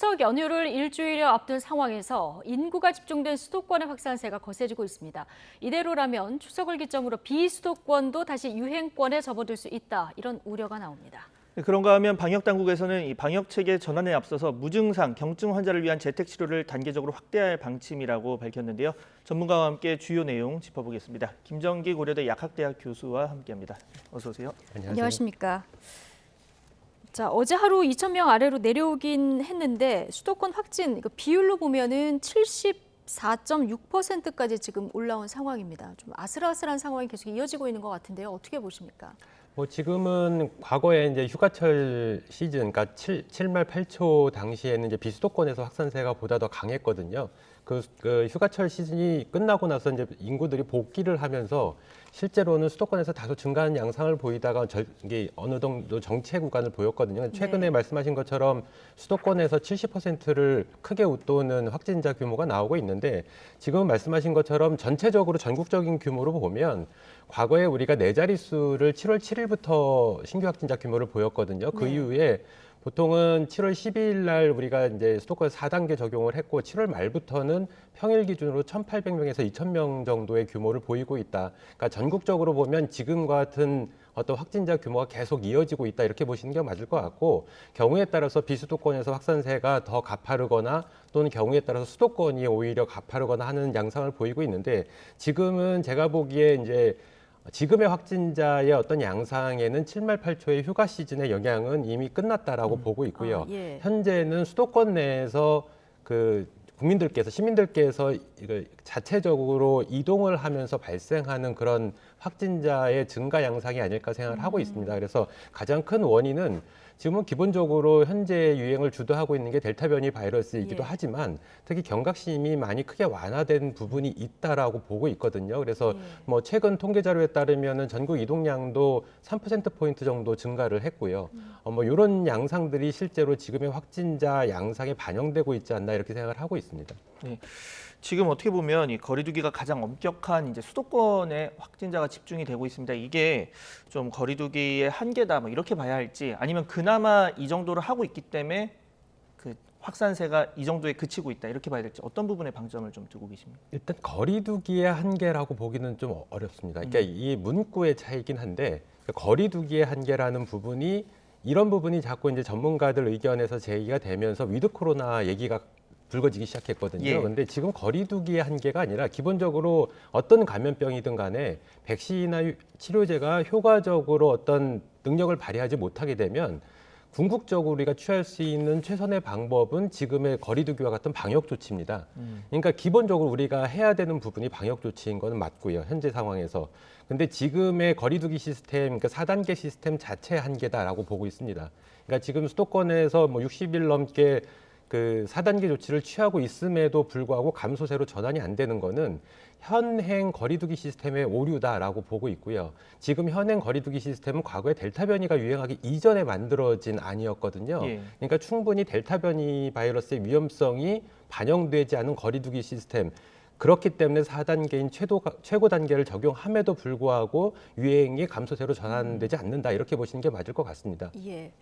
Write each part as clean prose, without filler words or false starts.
추석 연휴를 일주일여 앞둔 상황에서 인구가 집중된 수도권의 확산세가 거세지고 있습니다. 이대로라면 추석을 기점으로 비수도권도 다시 유행권에 접어들 수 있다, 이런 우려가 나옵니다. 그런가 하면 방역당국에서는 이 방역체계 전환에 앞서서 무증상, 경증 환자를 위한 재택치료를 단계적으로 확대할 방침이라고 밝혔는데요. 전문가와 함께 주요 내용 짚어보겠습니다. 김정기 고려대 약학대학 교수와 함께합니다. 어서 오세요. 안녕하십니까. 자, 어제 하루 2,000명 아래로 내려오긴 했는데 수도권 확진 비율로 보면은 74.6%까지 지금 올라온 상황입니다. 좀 아슬아슬한 상황이 계속 이어지고 있는 것 같은데요. 어떻게 보십니까? 지금은 과거에 이제 휴가철 시즌, 그러니까 7말 8초 당시에는 이제 비수도권에서 확산세가 보다 더 강했거든요. 그 휴가철 시즌이 끝나고 나서 이제 인구들이 복귀를 하면서 실제로는 수도권에서 다소 증가하는 양상을 보이다가 이게 어느 정도 정체 구간을 보였거든요. 최근에 네. 말씀하신 것처럼 수도권에서 70%를 크게 웃도는 확진자 규모가 나오고 있는데 지금 말씀하신 것처럼 전체적으로 전국적인 규모로 보면 과거에 우리가 네 자릿수를 7월 7일부터 신규 확진자 규모를 보였거든요. 그 네. 이후에 보통은 7월 12일 날 우리가 이제 수도권 4단계 적용을 했고 7월 말부터는 평일 기준으로 1,800명에서 2,000명 정도의 규모를 보이고 있다. 그러니까 전국적으로 보면 지금과 같은 어떤 확진자 규모가 계속 이어지고 있다 이렇게 보시는 게 맞을 것 같고 경우에 따라서 비수도권에서 확산세가 더 가파르거나 또는 경우에 따라서 수도권이 오히려 가파르거나 하는 양상을 보이고 있는데 지금은 제가 보기에 이제 지금의 확진자의 어떤 양상에는 7말 8초의 휴가 시즌의 영향은 이미 끝났다라고 보고 있고요. 예. 현재는 수도권 내에서 시민들께서 이거 자체적으로 이동을 하면서 발생하는 그런 확진자의 증가 양상이 아닐까 생각을 하고 있습니다. 그래서 가장 큰 원인은 지금은 기본적으로 현재 유행을 주도하고 있는 게 델타 변이 바이러스이기도 예. 하지만 특히 경각심이 많이 크게 완화된 부분이 있다라고 보고 있거든요. 그래서 뭐 최근 통계 자료에 따르면은 전국 이동량도 3%포인트 정도 증가를 했고요. 뭐 이런 양상들이 실제로 지금의 확진자 양상에 반영되고 있지 않나 이렇게 생각을 하고 있습니다. 네. 지금 어떻게 보면 이 거리두기가 가장 엄격한 이제 수도권에 확진자가 집중이 되고 있습니다. 이게 좀 거리두기의 한계다, 뭐 이렇게 봐야 할지, 아니면 그나마 이 정도를 하고 있기 때문에 그 확산세가 이 정도에 그치고 있다, 이렇게 봐야 될지, 어떤 부분에 방점을 좀 두고 계십니까? 일단 거리두기의 한계라고 보기는 좀 어렵습니다. 그러니까 이 문구의 차이긴 한데 거리두기의 한계라는 부분이 이런 부분이 자꾸 이제 전문가들 의견에서 제기가 되면서 위드 코로나 얘기가 불거지기 시작했거든요. 예. 그런데 지금 거리두기의 한계가 아니라 기본적으로 어떤 감염병이든 간에 백신이나 치료제가 효과적으로 어떤 능력을 발휘하지 못하게 되면 궁극적으로 우리가 취할 수 있는 최선의 방법은 지금의 거리두기와 같은 방역 조치입니다. 그러니까 기본적으로 우리가 해야 되는 부분이 방역 조치인 건 맞고요. 현재 상황에서. 근데 지금의 거리두기 시스템, 그러니까 4단계 시스템 자체의 한계다라고 보고 있습니다. 그러니까 지금 수도권에서 뭐 60일 넘게 그 4단계 조치를 취하고 있음에도 불구하고 감소세로 전환이 안 되는 거는 현행 거리두기 시스템의 오류다라고 보고 있고요. 지금 현행 거리두기 시스템은 과거에 델타 변이가 유행하기 이전에 만들어진 안이었거든요. 예. 그러니까 충분히 델타 변이 바이러스의 위험성이 반영되지 않은 거리두기 시스템, 그렇기 때문에 4단계인 최고 단계를 적용함에도 불구하고 유행이 감소세로 전환되지 않는다 이렇게 보시는 게 맞을 것 같습니다. 예.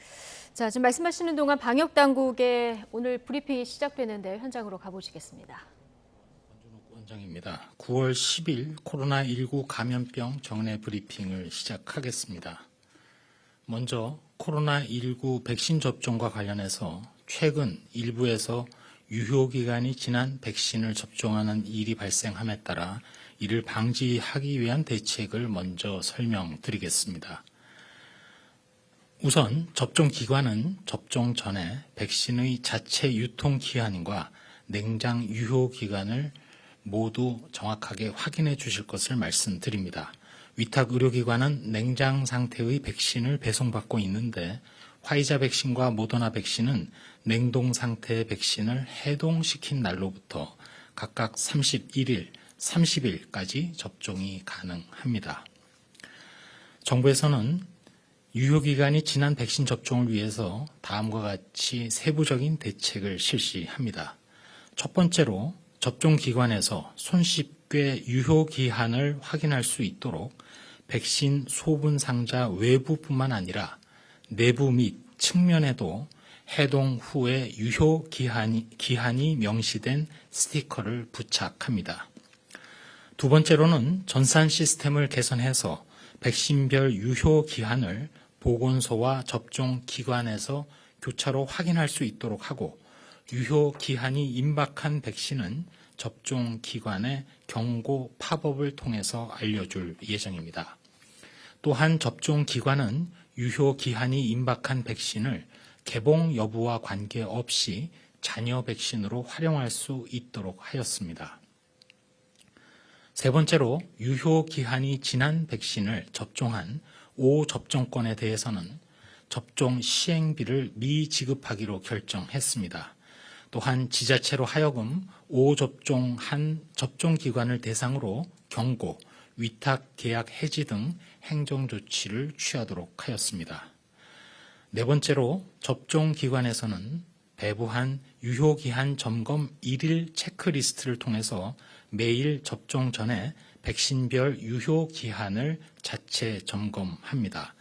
자, 지금 말씀하시는 동안 방역 당국의 오늘 브리핑이 시작되는데 현장으로 가보시겠습니다. 권준욱 원장입니다. 9월 10일 코로나19 감염병 정례 브리핑을 시작하겠습니다. 먼저 코로나19 백신 접종과 관련해서 최근 일부에서 유효기간이 지난 백신을 접종하는 일이 발생함에 따라 이를 방지하기 위한 대책을 먼저 설명드리겠습니다. 우선 접종 기관은 접종 전에 백신의 자체 유통 기한과 냉장 유효 기간을 모두 정확하게 확인해 주실 것을 말씀드립니다. 위탁 의료기관은 냉장 상태의 백신을 배송받고 있는데 화이자 백신과 모더나 백신은 냉동 상태의 백신을 해동시킨 날로부터 각각 31일, 30일까지 접종이 가능합니다. 정부에서는 유효기간이 지난 백신 접종을 위해서 다음과 같이 세부적인 대책을 실시합니다. 첫 번째로 접종기관에서 손쉽게 유효기한을 확인할 수 있도록 백신 소분 상자 외부뿐만 아니라 내부 및 측면에도 해동 후에 유효 기한이 명시된 스티커를 부착합니다. 두 번째로는 전산 시스템을 개선해서 백신별 유효 기한을 보건소와 접종 기관에서 교차로 확인할 수 있도록 하고, 유효 기한이 임박한 백신은 접종 기관에 경고 팝업을 통해서 알려줄 예정입니다. 또한 접종 기관은 유효 기한이 임박한 백신을 개봉 여부와 관계없이 잔여 백신으로 활용할 수 있도록 하였습니다. 세 번째로 유효 기한이 지난 백신을 접종한 5접종권에 대해서는 접종 시행비를 미지급하기로 결정했습니다. 또한 지자체로 하여금 5접종한 접종기관을 대상으로 경고, 위탁 계약 해지 등 행정조치를 취하도록 하였습니다. 네 번째로 접종기관에서는 배부한 유효기한 점검 1일 체크리스트를 통해서 매일 접종 전에 백신별 유효기한을 자체 점검합니다.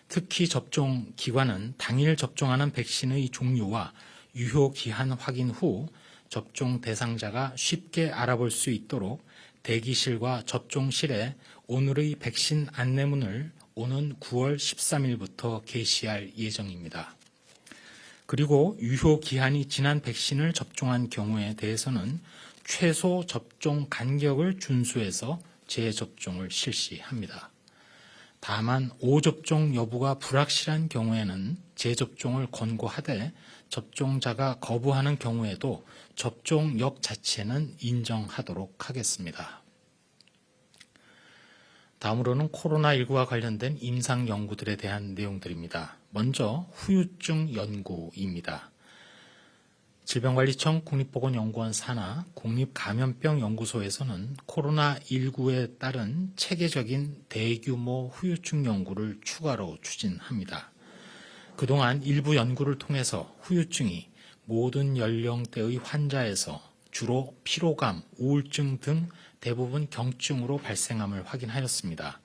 특히 접종기관은 당일 접종하는 백신의 종류와 유효기한 확인 후 접종 대상자가 쉽게 알아볼 수 있도록 대기실과 접종실에 오늘의 백신 안내문을 오는 9월 13일부터 게시할 예정입니다. 그리고 유효 기한이 지난 백신을 접종한 경우에 대해서는 최소 접종 간격을 준수해서 재접종을 실시합니다. 다만 5접종 여부가 불확실한 경우에는 재접종을 권고하되 접종자가 거부하는 경우에도 접종역 자체는 인정하도록 하겠습니다. 다음으로는 코로나19와 관련된 임상 연구들에 대한 내용들입니다. 먼저 후유증 연구입니다. 질병관리청 국립보건연구원 산하 국립감염병연구소에서는 코로나19에 따른 체계적인 대규모 후유증 연구를 추가로 추진합니다. 그동안 일부 연구를 통해서 후유증이 모든 연령대의 환자에서 주로 피로감, 우울증 등 대부분 경증으로 발생함을 확인하였습니다.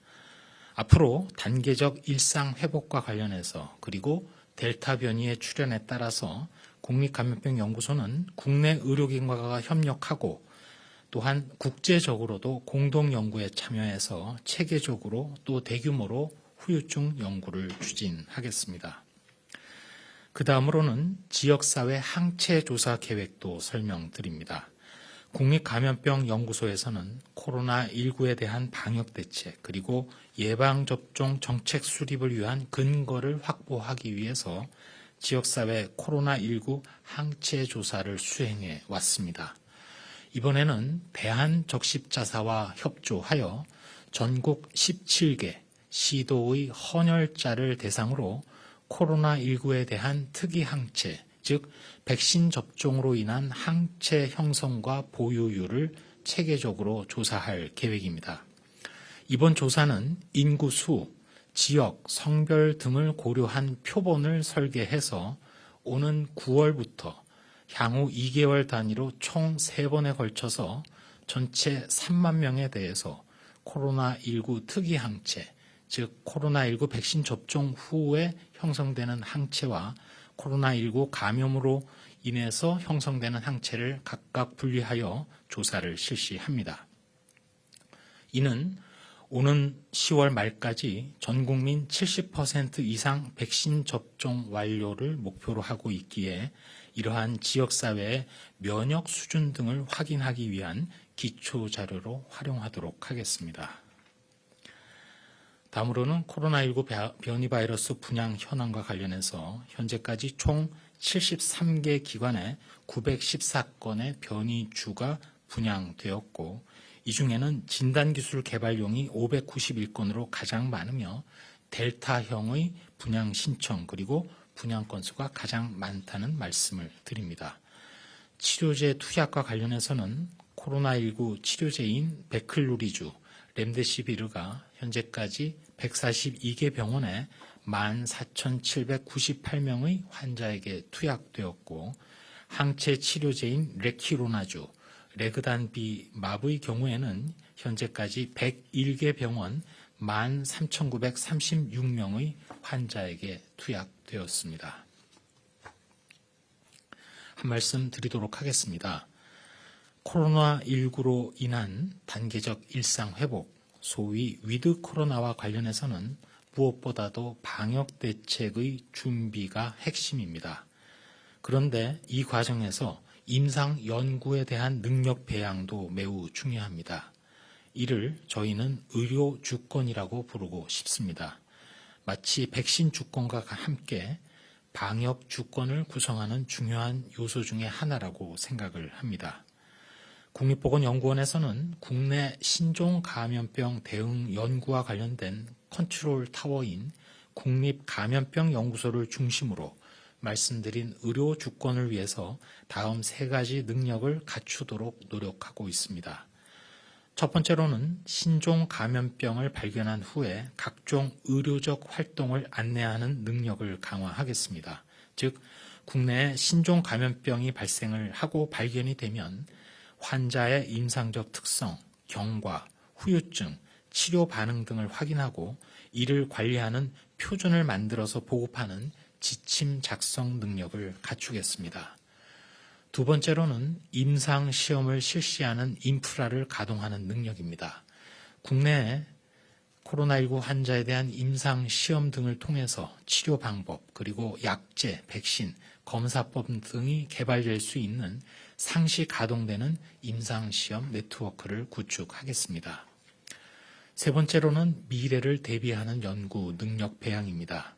앞으로 단계적 일상 회복과 관련해서 그리고 델타 변이의 출현에 따라서 국립감염병연구소는 국내 의료기관과 협력하고 또한 국제적으로도 공동 연구에 참여해서 체계적으로 또 대규모로 후유증 연구를 추진하겠습니다. 그 다음으로는 지역사회 항체 조사 계획도 설명드립니다. 국립감염병연구소에서는 코로나19에 대한 방역대책 그리고 예방접종 정책 수립을 위한 근거를 확보하기 위해서 지역사회 코로나19 항체 조사를 수행해 왔습니다. 이번에는 대한적십자사와 협조하여 전국 17개 시도의 헌혈자를 대상으로 코로나19에 대한 특이 항체, 즉 백신 접종으로 인한 항체 형성과 보유율을 체계적으로 조사할 계획입니다. 이번 조사는 인구수, 지역, 성별 등을 고려한 표본을 설계해서 오는 9월부터 향후 2개월 단위로 총 3번에 걸쳐서 전체 3만 명에 대해서 코로나19 특이 항체, 즉 코로나19 백신 접종 후에 형성되는 항체와 코로나19 감염으로 인해서 형성되는 항체를 각각 분리하여 조사를 실시합니다. 이는 오는 10월 말까지 전 국민 70% 이상 백신 접종 완료를 목표로 하고 있기에 이러한 지역사회의 면역 수준 등을 확인하기 위한 기초 자료로 활용하도록 하겠습니다. 다음으로는 코로나19 변이 바이러스 분양 현황과 관련해서 현재까지 총 73개 기관에 914건의 변이주가 분양되었고 이 중에는 진단기술 개발용이 591건으로 가장 많으며 델타형의 분양 신청 그리고 분양 건수가 가장 많다는 말씀을 드립니다. 치료제 투약과 관련해서는 코로나19 치료제인 베클루리주, 렘데시비르가 현재까지 142개 병원에 14,798명의 환자에게 투약되었고 항체 치료제인 레키로나주, 레그단비맙의 경우에는 현재까지 101개 병원 13,936명의 환자에게 투약되었습니다. 한 말씀 드리도록 하겠습니다. 코로나19로 인한 단계적 일상 회복, 소위 위드 코로나와 관련해서는 무엇보다도 방역 대책의 준비가 핵심입니다. 그런데 이 과정에서 임상 연구에 대한 능력 배양도 매우 중요합니다. 이를 저희는 의료 주권이라고 부르고 싶습니다. 마치 백신 주권과 함께 방역 주권을 구성하는 중요한 요소 중의 하나라고 생각을 합니다. 국립보건연구원에서는 국내 신종 감염병 대응 연구와 관련된 컨트롤 타워인 국립감염병 연구소를 중심으로 말씀드린 의료 주권을 위해서 다음 3가지 능력을 갖추도록 노력하고 있습니다. 첫 번째로는 신종 감염병을 발견한 후에 각종 의료적 활동을 안내하는 능력을 강화하겠습니다. 즉, 국내에 신종 감염병이 발생을 하고 발견이 되면 환자의 임상적 특성, 경과, 후유증, 치료 반응 등을 확인하고 이를 관리하는 표준을 만들어서 보급하는 지침 작성 능력을 갖추겠습니다. 두 번째로는 임상 시험을 실시하는 인프라를 가동하는 능력입니다. 국내에 코로나19 환자에 대한 임상 시험 등을 통해서 치료 방법, 그리고 약제, 백신, 검사법 등이 개발될 수 있는 상시 가동되는 임상 시험 네트워크를 구축하겠습니다. 세 번째로는 미래를 대비하는 연구 능력 배양입니다.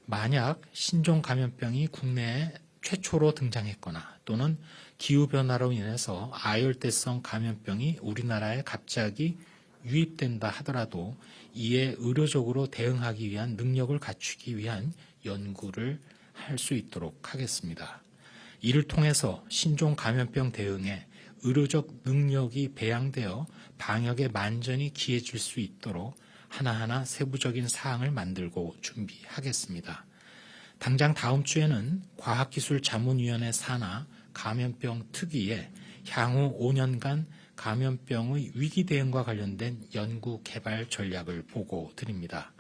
만약 신종 감염병이 국내에 최초로 등장했거나 또는 기후변화로 인해서 아열대성 감염병이 우리나라에 갑자기 유입된다 하더라도 이에 의료적으로 대응하기 위한 능력을 갖추기 위한 연구를 할 수 있도록 하겠습니다. 이를 통해서 신종 감염병 대응에 의료적 능력이 배양되어 방역에 만전이 기해질 수 있도록 하나하나 세부적인 사항을 만들고 준비하겠습니다. 당장 다음 주에는 과학기술자문위원회 산하 감염병 특위에 향후 5년간 감염병의 위기 대응과 관련된 연구 개발 전략을 보고 드립니다.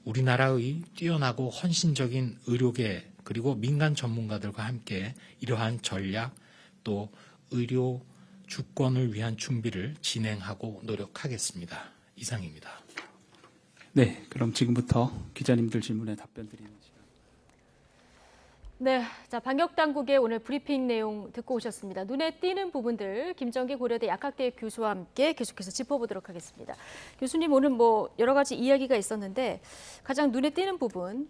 우리나라의 뛰어나고 헌신적인 의료계 그리고 민간 전문가들과 함께 이러한 전략 또 의료 주권을 위한 준비를 진행하고 노력하겠습니다. 이상입니다. 네, 그럼 지금부터 기자님들 질문에 답변 드리는 시간. 네, 자 방역 당국의 오늘 브리핑 내용 듣고 오셨습니다. 눈에 띄는 부분들 김정기 고려대 약학대 교수와 함께 계속해서 짚어보도록 하겠습니다. 교수님 오늘 뭐 여러 가지 이야기가 있었는데 가장 눈에 띄는 부분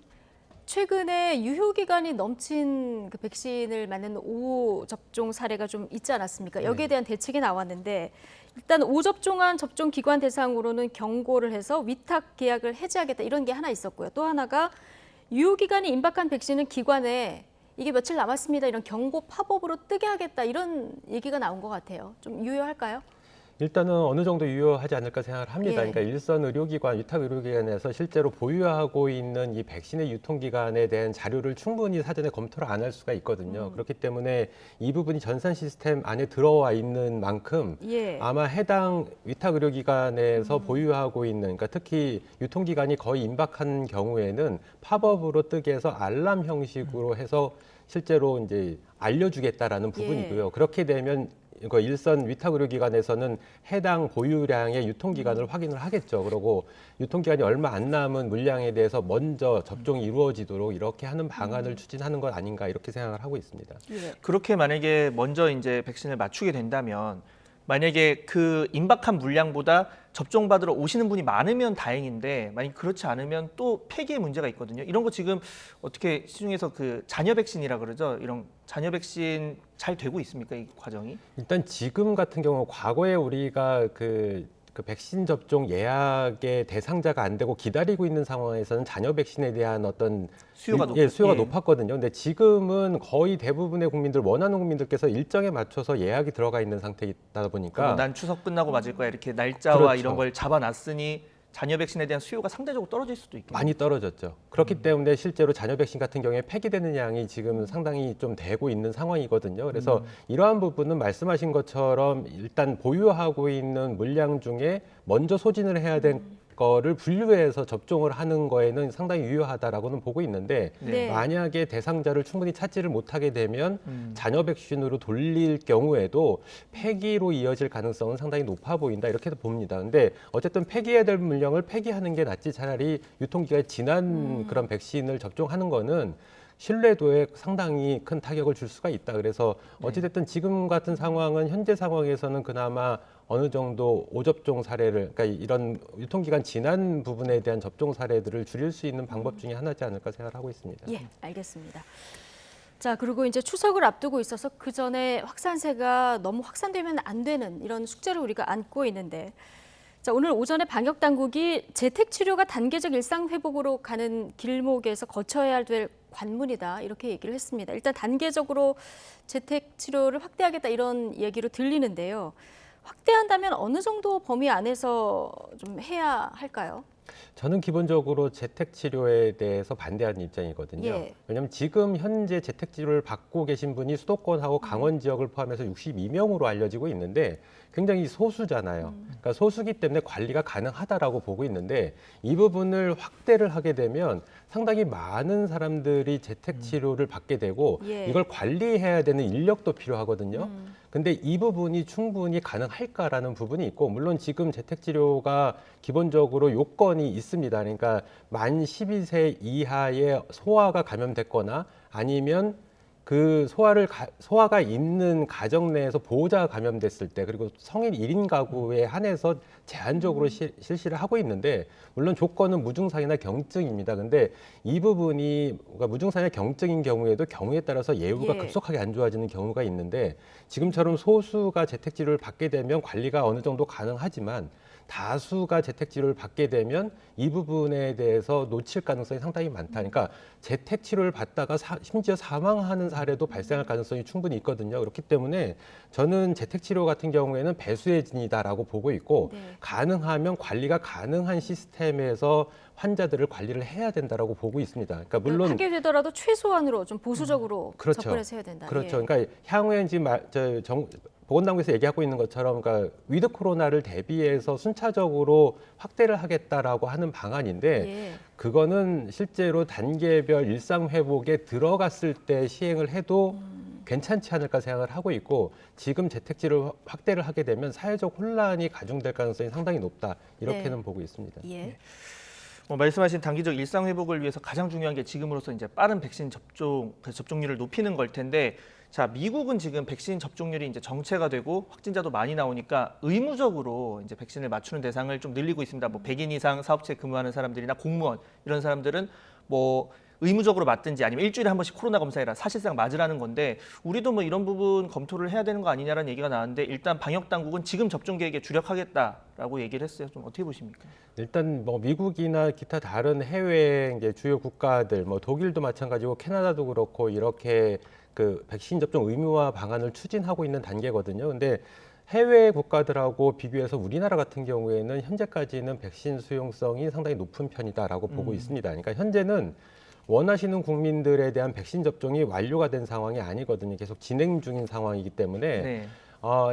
최근에 유효 기간이 넘친 그 백신을 맞는 5 접종 사례가 좀 있지 않았습니까? 여기에 대한 대책이 나왔는데 일단 5 접종한 접종 기관 대상으로는 경고를 해서 위탁 계약을 해지하겠다 이런 게 하나 있었고요. 또 하나가 유효 기간이 임박한 백신은 기관에 이게 며칠 남았습니다. 이런 경고 팝업으로 뜨게 하겠다 이런 얘기가 나온 것 같아요. 좀 유효할까요? 일단은 어느 정도 유효하지 않을까 생각을 합니다. 예. 그러니까 일선 의료기관, 위탁 의료기관에서 실제로 보유하고 있는 이 백신의 유통기간에 대한 자료를 충분히 사전에 검토를 안 할 수가 있거든요. 그렇기 때문에 이 부분이 전산 시스템 안에 들어와 있는 만큼 예. 아마 해당 위탁 의료기관에서 보유하고 있는, 그러니까 특히 유통기간이 거의 임박한 경우에는 팝업으로 뜨게 해서 알람 형식으로 해서 실제로 이제 알려주겠다라는 부분이고요. 그렇게 되면 그 일선 위탁 의료기관에서는 해당 보유량의 유통기간을 확인을 하겠죠. 그리고 유통기간이 얼마 안 남은 물량에 대해서 먼저 접종이 이루어지도록 이렇게 하는 방안을 추진하는 것 아닌가 이렇게 생각을 하고 있습니다. 예. 그렇게 만약에 먼저 이제 백신을 맞추게 된다면 만약에 그 임박한 물량보다 접종받으러 오시는 분이 많으면 다행인데 만약 그렇지 않으면 또 폐기의 문제가 있거든요. 이런 거 지금 어떻게 시중에서 그 잔여 백신이라 그러죠. 이런 잔여 백신 잘 되고 있습니까? 이 과정이? 일단 지금 같은 경우 과거에 우리가 그 백신 접종 예약의 대상자가 안 되고 기다리고 있는 상황에서는 잔여 백신에 대한 어떤 수요가 수요가 예. 높았거든요. 근데 지금은 거의 대부분의 국민들 원하는 국민들께서 일정에 맞춰서 예약이 들어가 있는 상태이다 보니까 난 추석 끝나고 맞을 거야 이렇게 날짜와 그렇죠. 이런 걸 잡아놨으니 잔여 백신에 대한 수요가 상대적으로 떨어질 수도 있겠네요. 많이 떨어졌죠. 그렇기 때문에 실제로 잔여 백신 같은 경우에 폐기되는 양이 지금 상당히 좀 되고 있는 상황이거든요. 그래서 이러한 부분은 말씀하신 것처럼 일단 보유하고 있는 물량 중에 먼저 소진을 해야 된 거를 분류해서 접종을 하는 거에는 상당히 유효하다라고는 보고 있는데 네. 만약에 대상자를 충분히 찾지를 못하게 되면 잔여 백신으로 돌릴 경우에도 폐기로 이어질 가능성은 상당히 높아 보인다 이렇게도 봅니다. 근데 어쨌든 폐기해야 될 물량을 폐기하는 게 낫지 차라리 유통기한이 지난 그런 백신을 접종하는 거는 신뢰도에 상당히 큰 타격을 줄 수가 있다. 그래서 어찌됐든 지금 같은 상황은 현재 상황에서는 그나마 어느 정도 오접종 사례를, 그러니까 이런 유통기간 지난 부분에 대한 접종 사례들을 줄일 수 있는 방법 중에 하나지 않을까 생각을 하고 있습니다. 예, 알겠습니다. 자, 그리고 이제 추석을 앞두고 있어서 그 전에 확산세가 너무 확산되면 안 되는 이런 숙제를 우리가 안고 있는데, 자, 오늘 오전에 방역 당국이 재택 치료가 단계적 일상 회복으로 가는 길목에서 거쳐야 될 관문이다 이렇게 얘기를 했습니다. 일단 단계적으로 재택 치료를 확대하겠다 이런 얘기로 들리는데요. 확대한다면 어느 정도 범위 안에서 좀 해야 할까요? 저는 기본적으로 재택 치료에 대해서 반대하는 입장이거든요. 예. 왜냐하면 지금 현재 재택 치료를 받고 계신 분이 수도권하고 강원 지역을 포함해서 62명으로 알려지고 있는데 굉장히 소수잖아요. 그러니까 소수기 때문에 관리가 가능하다라고 보고 있는데 이 부분을 확대를 하게 되면 상당히 많은 사람들이 재택 치료를 받게 되고 예. 이걸 관리해야 되는 인력도 필요하거든요. 근데 이 부분이 충분히 가능할까라는 부분이 있고 물론 지금 재택 치료가 기본적으로 요건이 있습니다. 그러니까 만 12세 이하의 소아가 감염됐거나 아니면 그 소아가 있는 가정 내에서 보호자가 감염됐을 때 그리고 성인 1인 가구에 한해서 제한적으로 실시를 하고 있는데 물론 조건은 무증상이나 경증입니다. 근데 이 부분이 그러니까 무증상이나 경증인 경우에도 경우에 따라서 예후가 예. 급속하게 안 좋아지는 경우가 있는데 지금처럼 소수가 재택 치료를 받게 되면 관리가 어느 정도 가능하지만 다수가 재택 치료를 받게 되면 이 부분에 대해서 놓칠 가능성이 상당히 많다. 그러니까 재택 치료를 받다가 심지어 사망하는 사례도 발생할 가능성이 충분히 있거든요. 그렇기 때문에 저는 재택 치료 같은 경우에는 배수의 진이다라고 보고 있고 네. 가능하면 관리가 가능한 시스템에서 환자들을 관리를 해야 된다라고 보고 있습니다. 그러니까 물론 하게 되더라도 최소한으로 좀 보수적으로 그렇죠. 접근해서 해야 된다. 그렇죠. 예. 그러니까 향후에 지금 보건당국에서 얘기하고 있는 것처럼 그러니까 위드 코로나를 대비해서 순차적으로 확대를 하겠다라고 하는 방안인데 예. 그거는 실제로 단계별 일상 회복에 들어갔을 때 시행을 해도 괜찮지 않을까 생각을 하고 있고 지금 재택치료 확대를 하게 되면 사회적 혼란이 가중될 가능성이 상당히 높다 이렇게는 네. 보고 있습니다. 예. 말씀하신 단기적 일상 회복을 위해서 가장 중요한 게 지금으로서 이제 빠른 백신 접종률을 높이는 걸 텐데 자, 미국은 지금 백신 접종률이 이제 정체가 되고 확진자도 많이 나오니까 의무적으로 이제 백신을 맞추는 대상을 좀 늘리고 있습니다. 뭐 100인 이상 사업체에 근무하는 사람들이나 공무원 이런 사람들은 뭐 의무적으로 맞든지 아니면 일주일에 한 번씩 코로나 검사해라 사실상 맞으라는 건데 우리도 뭐 이런 부분 검토를 해야 되는 거 아니냐라는 얘기가 나왔는데 일단 방역 당국은 지금 접종 계획에 주력하겠다라고 얘기를 했어요. 좀 어떻게 보십니까? 일단 뭐 미국이나 기타 다른 해외 이제 주요 국가들 뭐 독일도 마찬가지고 캐나다도 그렇고 이렇게 그 백신 접종 의무화 방안을 추진하고 있는 단계거든요. 근데 해외 국가들하고 비교해서 우리나라 같은 경우에는 현재까지는 백신 수용성이 상당히 높은 편이다라고 보고 있습니다. 그러니까 현재는 원하시는 국민들에 대한 백신 접종이 완료가 된 상황이 아니거든요. 계속 진행 중인 상황이기 때문에 네.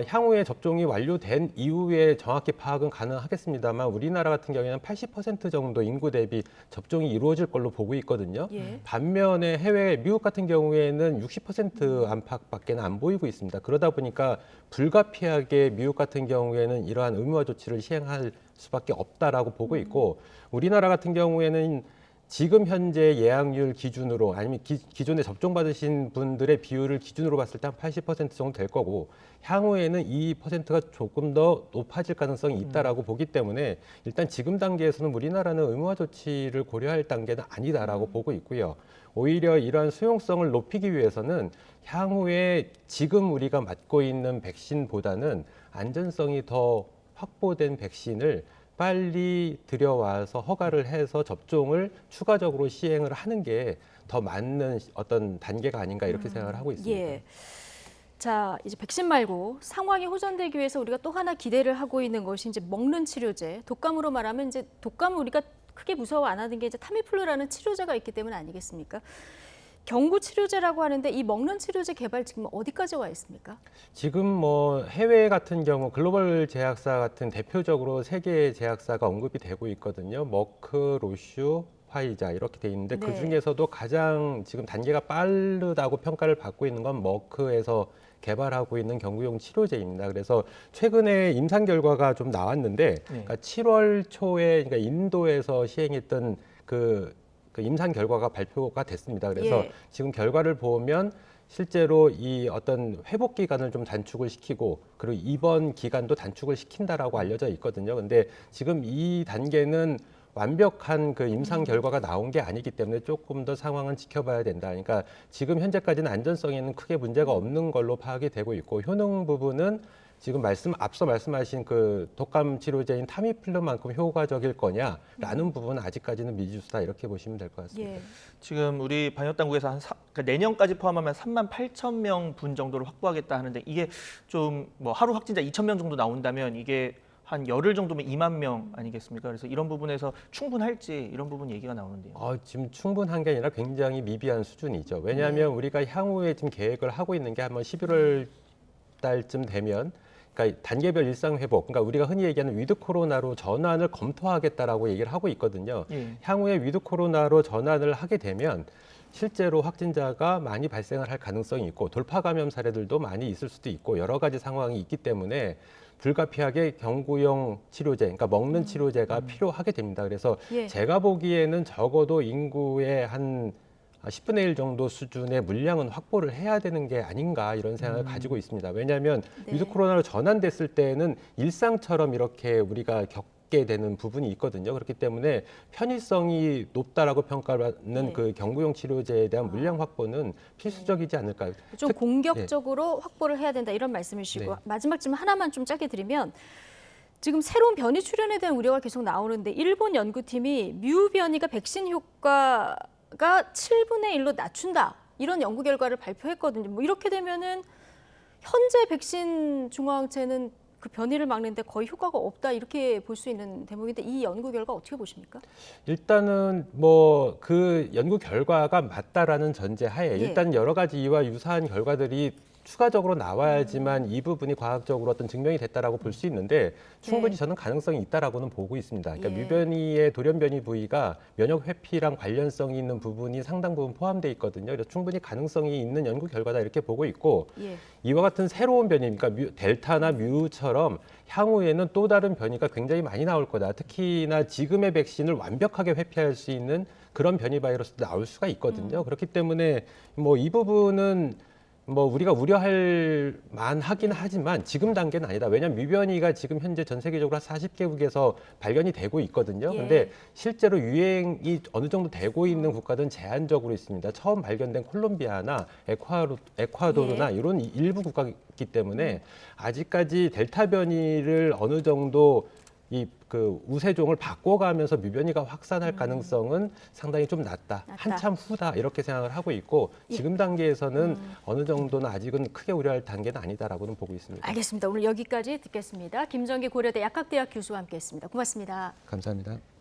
향후에 접종이 완료된 이후에 정확히 파악은 가능하겠습니다만 우리나라 같은 경우에는 80% 정도 인구 대비 접종이 이루어질 걸로 보고 있거든요. 예. 반면에 해외 미국 같은 경우에는 60% 안팎밖에 안 보이고 있습니다. 그러다 보니까 불가피하게 미국 같은 경우에는 이러한 의무화 조치를 시행할 수밖에 없다라고 보고 있고 우리나라 같은 경우에는 지금 현재 예약률 기준으로 아니면 기존에 접종받으신 분들의 비율을 기준으로 봤을 때 한 80% 정도 될 거고 향후에는 이 퍼센트가 조금 더 높아질 가능성이 있다라고 보기 때문에 일단 지금 단계에서는 우리나라는 의무화 조치를 고려할 단계는 아니다라고 보고 있고요. 오히려 이러한 수용성을 높이기 위해서는 향후에 지금 우리가 맞고 있는 백신보다는 안전성이 더 확보된 백신을 빨리 들여와서 허가를 해서 접종을 추가적으로 시행을 하는 게 더 맞는 어떤 단계가 아닌가 이렇게 생각을 하고 있습니다. 예. 자, 이제 백신 말고 상황이 호전되기 위해서 우리가 또 하나 기대를 하고 있는 것이 이제 먹는 치료제. 독감으로 말하면 이제 독감을 우리가 크게 무서워 안 하는 게 이제 타미플루라는 치료제가 있기 때문 아니겠습니까? 경구 치료제라고 하는데 이 먹는 치료제 개발 지금 어디까지 와 있습니까? 지금 뭐 해외 같은 경우 글로벌 제약사 같은 대표적으로 세 개의 제약사가 언급이 되고 있거든요. 머크, 로슈, 화이자 이렇게 돼 있는데 네. 그 중에서도 가장 지금 단계가 빠르다고 평가를 받고 있는 건 머크에서 개발하고 있는 경구용 치료제입니다. 그래서 최근에 임상 결과가 좀 나왔는데 그러니까 7월 초에 그러니까 인도에서 시행했던 그 임상 결과가 발표가 됐습니다. 그래서 예. 지금 결과를 보면 실제로 이 어떤 회복 기간을 좀 단축을 시키고 그리고 입원 기간도 단축을 시킨다라고 알려져 있거든요. 근데 지금 이 단계는 완벽한 그 임상 결과가 나온 게 아니기 때문에 조금 더 상황은 지켜봐야 된다. 그러니까 지금 현재까지는 안전성에는 크게 문제가 없는 걸로 파악이 되고 있고 효능 부분은 지금 앞서 말씀하신 그 독감 치료제인 타미플루만큼 효과적일 거냐라는 부분은 아직까지는 미지수다 이렇게 보시면 될 것 같습니다. 예. 지금 우리 방역당국에서 그러니까 내년까지 포함하면 38,000명 분 정도를 확보하겠다 하는데 이게 좀 뭐 하루 확진자 2,000명 정도 나온다면 이게 한 열흘 정도면 2만 명 아니겠습니까? 그래서 이런 부분에서 충분할지 이런 부분 얘기가 나오는데요. 지금 충분한 게 아니라 굉장히 미비한 수준이죠. 왜냐하면 우리가 향후에 지금 계획을 하고 있는 게 한번 11월 달쯤 되면 그러니까 단계별 일상 회복, 그러니까 우리가 흔히 얘기하는 위드 코로나로 전환을 검토하겠다라고 얘기를 하고 있거든요. 예. 향후에 위드 코로나로 전환을 하게 되면 실제로 확진자가 많이 발생을 할 가능성이 있고 돌파 감염 사례들도 많이 있을 수도 있고 여러 가지 상황이 있기 때문에 불가피하게 경구용 치료제, 그러니까 먹는 치료제가 필요하게 됩니다. 그래서 예. 제가 보기에는 적어도 인구의 한 10분의 1 정도 수준의 물량은 확보를 해야 되는 게 아닌가 이런 생각을 가지고 있습니다. 왜냐하면 네. 위드 코로나로 전환됐을 때는 일상처럼 이렇게 우리가 겪게 되는 부분이 있거든요. 그렇기 때문에 편의성이 높다라고 평가받는 네. 그 경구용 치료제에 대한 물량 확보는 필수적이지 않을까. 좀 공격적으로 확보를 해야 된다 이런 말씀이시고 네. 마지막 질문 하나만 좀 짧게 드리면 지금 새로운 변이 출현에 대한 우려가 계속 나오는데 일본 연구팀이 뮤 변이가 백신 효과가 7분의 1로 낮춘다 이런 연구 결과를 발표했거든요. 뭐 이렇게 되면은 현재 백신 중화항체는 그 변이를 막는데 거의 효과가 없다 이렇게 볼 수 있는 대목인데 이 연구 결과 어떻게 보십니까? 일단은 뭐 그 연구 결과가 맞다라는 전제하에 예. 일단 여러 가지 이와 유사한 결과들이 추가적으로 나와야지만 이 부분이 과학적으로 어떤 증명이 됐다라고 볼 수 있는데 충분히 네. 저는 가능성이 있다라고는 보고 있습니다. 그러니까 예. 뮤변이의 돌연변이 부위가 면역 회피랑 관련성이 있는 부분이 상당 부분 포함되어 있거든요. 그래서 충분히 가능성이 있는 연구 결과다 이렇게 보고 있고 예. 이와 같은 새로운 변이, 그러니까 델타나 뮤처럼 향후에는 또 다른 변이가 굉장히 많이 나올 거다. 특히나 지금의 백신을 완벽하게 회피할 수 있는 그런 변이 바이러스도 나올 수가 있거든요. 그렇기 때문에 뭐 이 부분은 뭐 우리가 우려할 만하긴 하지만 지금 단계는 아니다. 왜냐하면 뮤변이가 지금 현재 전 세계적으로 한 40개국에서 발견이 되고 있거든요. 예. 그런데 실제로 유행이 어느 정도 되고 있는 국가들은 제한적으로 있습니다. 처음 발견된 콜롬비아나 에콰도르나 예. 이런 일부 국가이기 때문에 아직까지 델타 변이를 어느 정도 이 그 우세종을 바꿔가면서 뮤변이가 확산할 가능성은 상당히 좀 낮다. 한참 후다 이렇게 생각을 하고 있고 지금 단계에서는 어느 정도는 아직은 크게 우려할 단계는 아니다라고는 보고 있습니다. 알겠습니다. 오늘 여기까지 듣겠습니다. 김정기 고려대 약학대학 교수와 함께했습니다. 고맙습니다. 감사합니다.